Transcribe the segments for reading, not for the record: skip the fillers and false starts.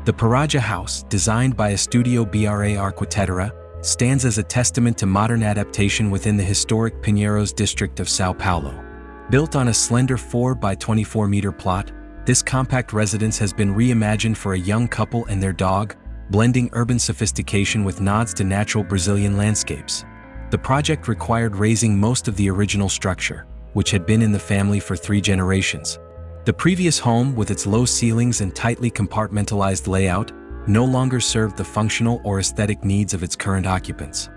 The Pirajá House, designed by Estúdio BRA Arquitetura, stands as a testament to modern adaptation within the historic Pinheiros district of São Paulo. Built on a slender 4 by 24 meter plot, this compact residence has been reimagined for a young couple and their dog, blending urban sophistication with nods to natural Brazilian landscapes. The project required razing most of the original structure, which had been in the family for 3 generations. The previous home, with its low ceilings and tightly compartmentalized layout, no longer served the functional or aesthetic needs of its current occupants.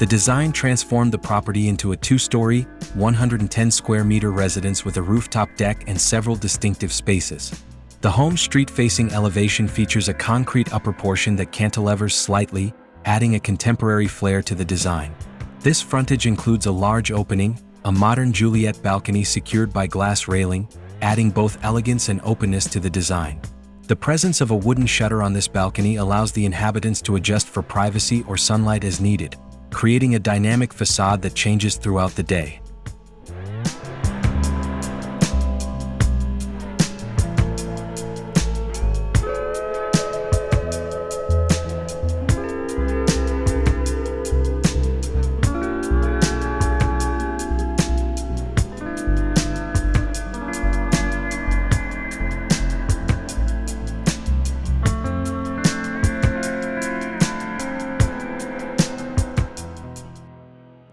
The design transformed the property into a 2-story, 110 square meter residence with a rooftop deck and several distinctive spaces. The home's street-facing elevation features a concrete upper portion that cantilevers slightly, adding a contemporary flair to the design. This frontage includes a large opening, a modern Juliet balcony secured by glass railing, adding both elegance and openness to the design. The presence of a wooden shutter on this balcony allows the inhabitants to adjust for privacy or sunlight as needed, creating a dynamic facade that changes throughout the day.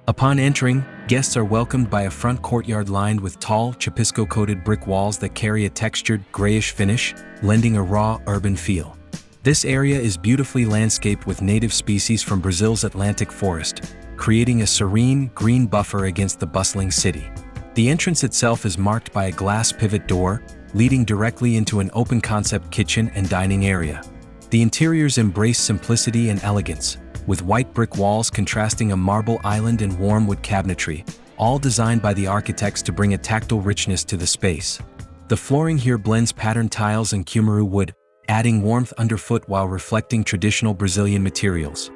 Upon entering, guests are welcomed by a front courtyard lined with tall, chapisco-coated brick walls that carry a textured, grayish finish, lending a raw, urban feel. This area is beautifully landscaped with native species from Brazil's Atlantic forest, creating a serene, green buffer against the bustling city. The entrance itself is marked by a glass pivot door, leading directly into an open-concept kitchen and dining area. The interiors embrace simplicity and elegance, with white brick walls contrasting a marble island and warm wood cabinetry, all designed by the architects to bring a tactile richness to the space. The flooring here blends patterned tiles and cumaru wood, adding warmth underfoot while reflecting traditional Brazilian materials.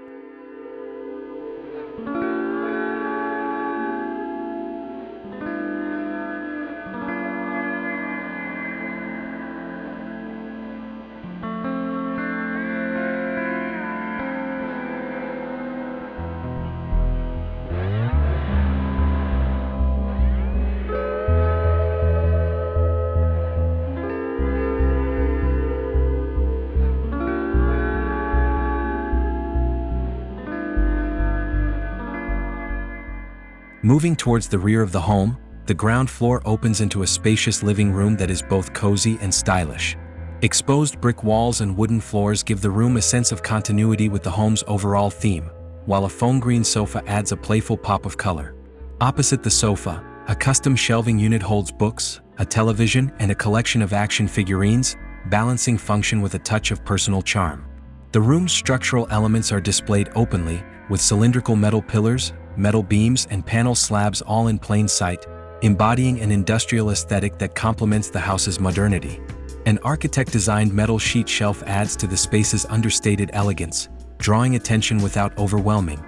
Moving towards the rear of the home, the ground floor opens into a spacious living room that is both cozy and stylish. Exposed brick walls and wooden floors give the room a sense of continuity with the home's overall theme, while a foam green sofa adds a playful pop of color. Opposite the sofa, a custom shelving unit holds books, a television, and a collection of action figurines, balancing function with a touch of personal charm. The room's structural elements are displayed openly, with cylindrical metal pillars, metal beams, and panel slabs all in plain sight, embodying an industrial aesthetic that complements the house's modernity. An architect-designed metal sheet shelf adds to the space's understated elegance, drawing attention without overwhelming.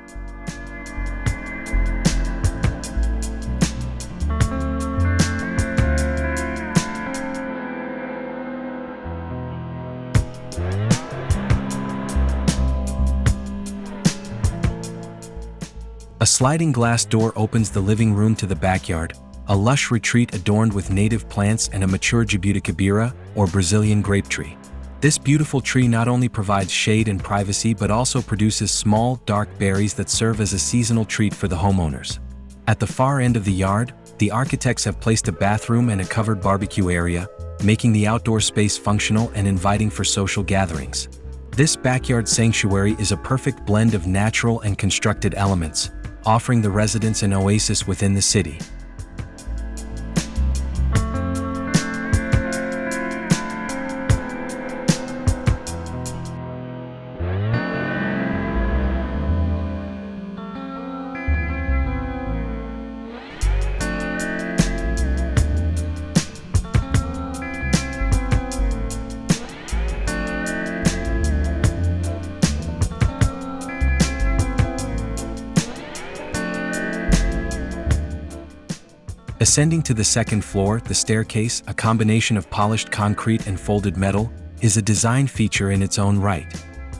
A sliding glass door opens the living room to the backyard, a lush retreat adorned with native plants and a mature jabuticabira, or Brazilian grape tree. This beautiful tree not only provides shade and privacy but also produces small, dark berries that serve as a seasonal treat for the homeowners. At the far end of the yard, the architects have placed a bathroom and a covered barbecue area, making the outdoor space functional and inviting for social gatherings. This backyard sanctuary is a perfect blend of natural and constructed elements, offering the residents an oasis within the city. Ascending to the second floor, the staircase, a combination of polished concrete and folded metal, is a design feature in its own right.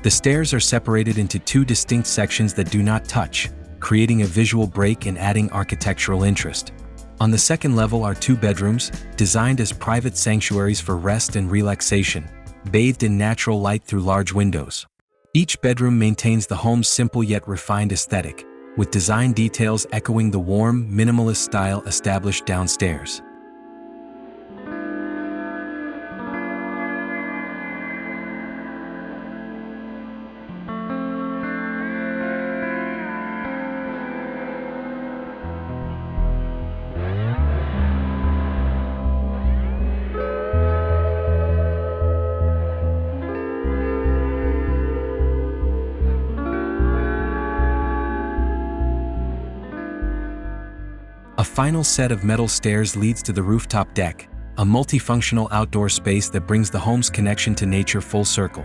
The stairs are separated into two distinct sections that do not touch, creating a visual break and adding architectural interest. On the second level are two bedrooms, designed as private sanctuaries for rest and relaxation, bathed in natural light through large windows. Each bedroom maintains the home's simple yet refined aesthetic, with design details echoing the warm, minimalist style established downstairs. A final set of metal stairs leads to the rooftop deck, a multifunctional outdoor space that brings the home's connection to nature full circle.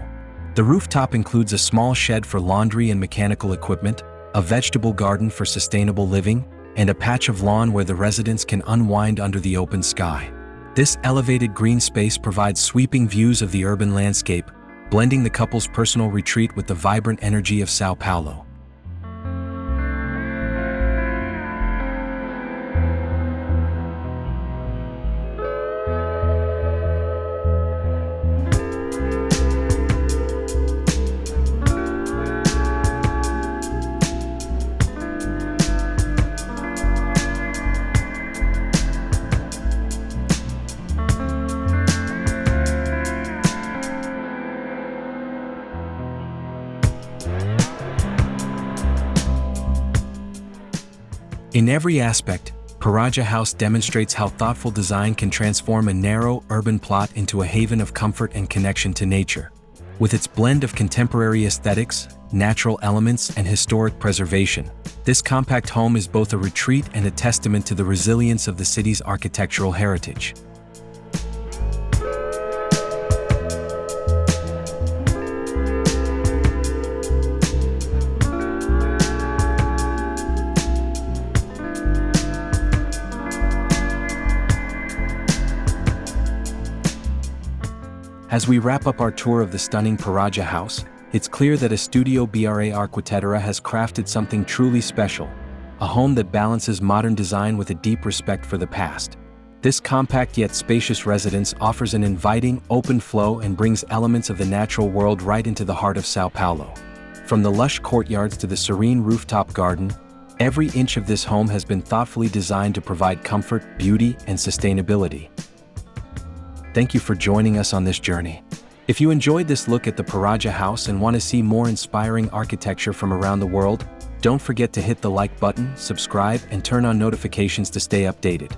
The rooftop includes a small shed for laundry and mechanical equipment, a vegetable garden for sustainable living, and a patch of lawn where the residents can unwind under the open sky. This elevated green space provides sweeping views of the urban landscape, blending the couple's personal retreat with the vibrant energy of São Paulo. In every aspect, Pirajá House demonstrates how thoughtful design can transform a narrow, urban plot into a haven of comfort and connection to nature. With its blend of contemporary aesthetics, natural elements, and historic preservation, this compact home is both a retreat and a testament to the resilience of the city's architectural heritage. As we wrap up our tour of the stunning Pirajá House, it's clear that Estúdio BRA Arquitetura has crafted something truly special, a home that balances modern design with a deep respect for the past. This compact yet spacious residence offers an inviting, open flow and brings elements of the natural world right into the heart of São Paulo. From the lush courtyards to the serene rooftop garden, every inch of this home has been thoughtfully designed to provide comfort, beauty, and sustainability. Thank you for joining us on this journey. If you enjoyed this look at the Pirajá House and want to see more inspiring architecture from around the world, don't forget to hit the like button, subscribe, and turn on notifications to stay updated.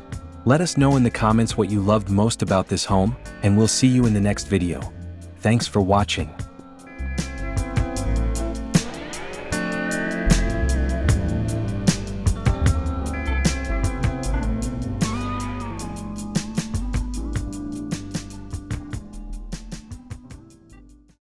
Let us know in the comments what you loved most about this home, and we'll see you in the next video. Thanks for watching.